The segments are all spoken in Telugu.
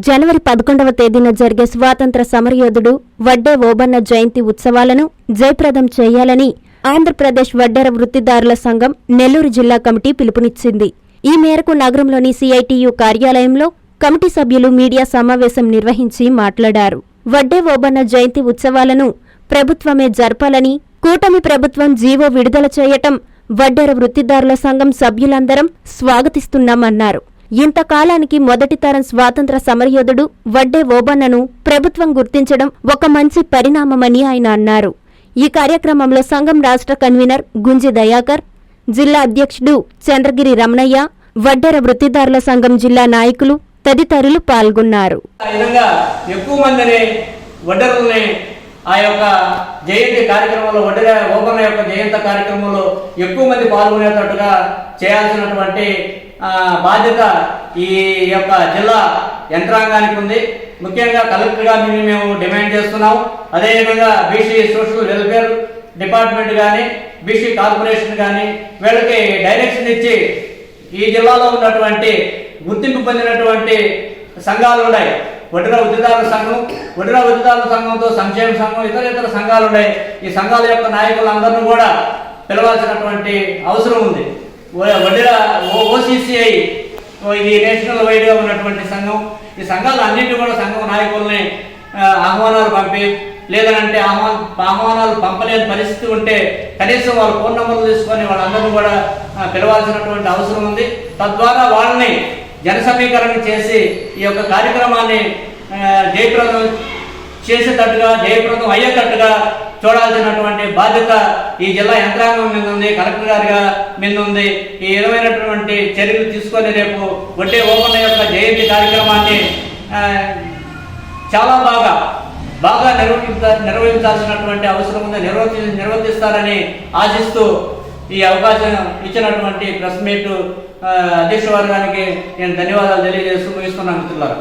జనవరి 11వ తేదీన జరిగే స్వాతంత్ర సమరయోధుడు వడ్డే ఓబన్న జయంతి ఉత్సవాలను జయప్రదం చేయాలని ఆంధ్రప్రదేశ్ వడ్డెర వృత్తిదారుల సంఘం నెల్లూరు జిల్లా కమిటీ పిలుపునిచ్చింది. ఈ మేరకు నగరంలోని సిఐటియు కార్యాలయంలో కమిటీ సభ్యులు మీడియా సమావేశం నిర్వహించి మాట్లాడారు. వడ్డే ఓబన్న జయంతి ఉత్సవాలను ప్రభుత్వమే జరపాలని, కూటమి ప్రభుత్వం జీవో విడుదల చేయటం వడ్డెర వృత్తిదారుల సంఘం సభ్యులందరం స్వాగతిస్తున్నామన్నారు. ఇంతకాలానికి మొదటి తరం స్వాతంత్ర సమరయోధుడు వడ్డే ఓబన్నను ప్రభుత్వం గుర్తించడం ఒక మంచి పరిణామమని ఆయన అన్నారు. ఈ కార్యక్రమంలో సంఘం రాష్ట్ర కన్వీనర్ గుంజి దయాకర్, జిల్లా అధ్యక్షుడు చంద్రగిరి రమణయ్య, వడ్డెర వృత్తిదారుల సంఘం జిల్లా నాయకులు తదితరులు పాల్గొన్నారు. ఆ యొక్క జయంతి కార్యక్రమంలో వడ్డెర ఓబన్న యొక్క జయంతి కార్యక్రమంలో ఎక్కువ మంది పాల్గొనేటట్టుగా చేయాల్సినటువంటి బాధ్యత ఈ యొక్క జిల్లా యంత్రాంగానికి ఉంది. ముఖ్యంగా కలెక్టర్గా మేము డిమాండ్ చేస్తున్నాం. అదేవిధంగా బీసీ సోషల్ వెల్ఫేర్ డిపార్ట్మెంట్ కానీ, బీసీ కార్పొరేషన్ కానీ వీళ్ళకి డైరెక్షన్ ఇచ్చి ఈ జిల్లాలో ఉన్నటువంటి గుర్తింపు పొందినటువంటి సంఘాలు ఉన్నాయి. వడ్డెర వృత్తిదారుల సంఘం, వడ్డెర వృత్తిదారుల సంఘంతో సంక్షేమ సంఘం, ఇతర సంఘాలు ఉన్నాయి. ఈ సంఘాల యొక్క నాయకులందరినీ కూడా పిలవాల్సినటువంటి అవసరం ఉంది. వడ్డెర ఓసీసీఐ ఇది నేషనల్ వైడ్గా ఉన్నటువంటి సంఘం. ఈ సంఘాలు అన్నింటినీ కూడా సంఘం నాయకుల్ని ఆహ్వానాలు పంపి, లేదనంటే ఆహ్వానాలు పంపలేని పరిస్థితి ఉంటే కనీసం వాళ్ళ ఫోన్ నెంబర్లు తీసుకొని వాళ్ళందరినీ కూడా పిలవాల్సినటువంటి అవసరం ఉంది. తద్వారా వాళ్ళని జన సమీకరణ చేసి ఈ యొక్క కార్యక్రమాన్ని జయప్రదం చేసేటట్టుగా, జయప్రదం అయ్యేటట్టుగా చూడాల్సినటువంటి బాధ్యత ఈ జిల్లా యంత్రాంగం మీద ఉంది, కలెక్టర్ గారి మీద ఉంది. ఈ విధమైనటువంటి చర్యలు తీసుకొని రేపు వడ్డే ఓబన్న యొక్క జయంతి కార్యక్రమాన్ని చాలా బాగా నిర్వహించాల్సినటువంటి అవసరం ఉంది. నిర్వర్తిస్తారని ఆశిస్తూ ఈ అవకాశం ఇచ్చినటువంటి ప్రెస్ మీట్ అధ్యక్ష వర్గానికి నేను ధన్యవాదాలు తెలియజేస్తూ ముగిస్తున్నాను మిత్రులారా.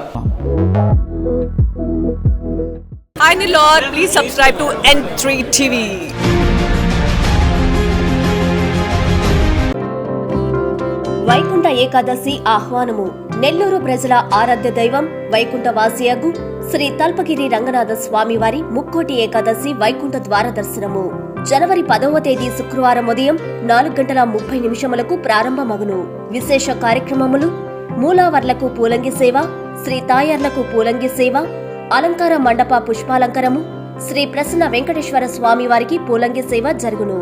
Hi Nilor, please subscribe to N3 TV. Vaikuntha Ekadashi ఆహ్వానము. Nellore ప్రజల ఆరాధ్య దైవం వైకుంఠ వాసియగు శ్రీ తల్పగిరి రంగనాథ స్వామి వారి ముక్కోటి ఏకాదశి వైకుంఠ ద్వార దర్శనము జనవరి 10వ తేదీ శుక్రవారం ఉదయం 4:30 ప్రారంభమగును. విశేష కార్యక్రమములు: మూలావర్లకు పూలంగి సేవ, శ్రీ తాయార్లకు పూలంగి సేవ, అలంకార మండప పుష్పాలంకరము, శ్రీ ప్రసన్న వెంకటేశ్వర స్వామి వారికి పూలంగి సేవ జరుగును.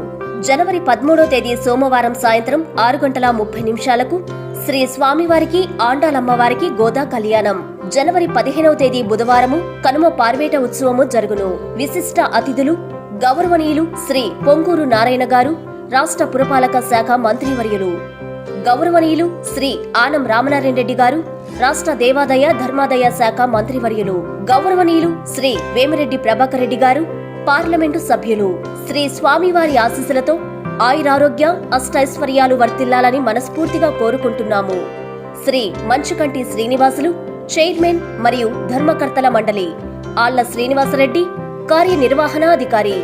జనవరి 13వ తేదీ సోమవారం సాయంత్రం 6:30 శ్రీ స్వామివారికి ఆండాలమ్మవారికి గోదా కళ్యాణం. జనవరి 15వ తేదీ బుధవారము కనుమ పార్వేట ఉత్సవము జరుగును. విశిష్ట అతిథులు గౌరవనీయులు శ్రీ పొంగూరు నారాయణ గారు, రాష్ట్ర పురపాలక శాఖ మంత్రివర్యులు. గౌరవనీయులు శ్రీ ఆనం రామనారాయణ రెడ్డి గారు, రాష్ట్ర దేవాదాయ ధర్మాదాయ శాఖ మంత్రివర్యులు. గౌరవనీయులు శ్రీ వేమిరెడ్డి ప్రభాకర్ రెడ్డి గారు, పార్లమెంటు సభ్యులు. శ్రీ స్వామివారి ఆశీస్సులతో ఆయురారోగ్య అష్టైశ్వర్యాలు వర్తిల్లాలని మనస్ఫూర్తిగా కోరుకుంటున్నాము. శ్రీ మంచుకంటి శ్రీనివాసులు, చైర్మన్ మరియు ధర్మకర్తల మండలి. ఆళ్ల శ్రీనివాసరెడ్డి, కార్యనిర్వహణాధికారి.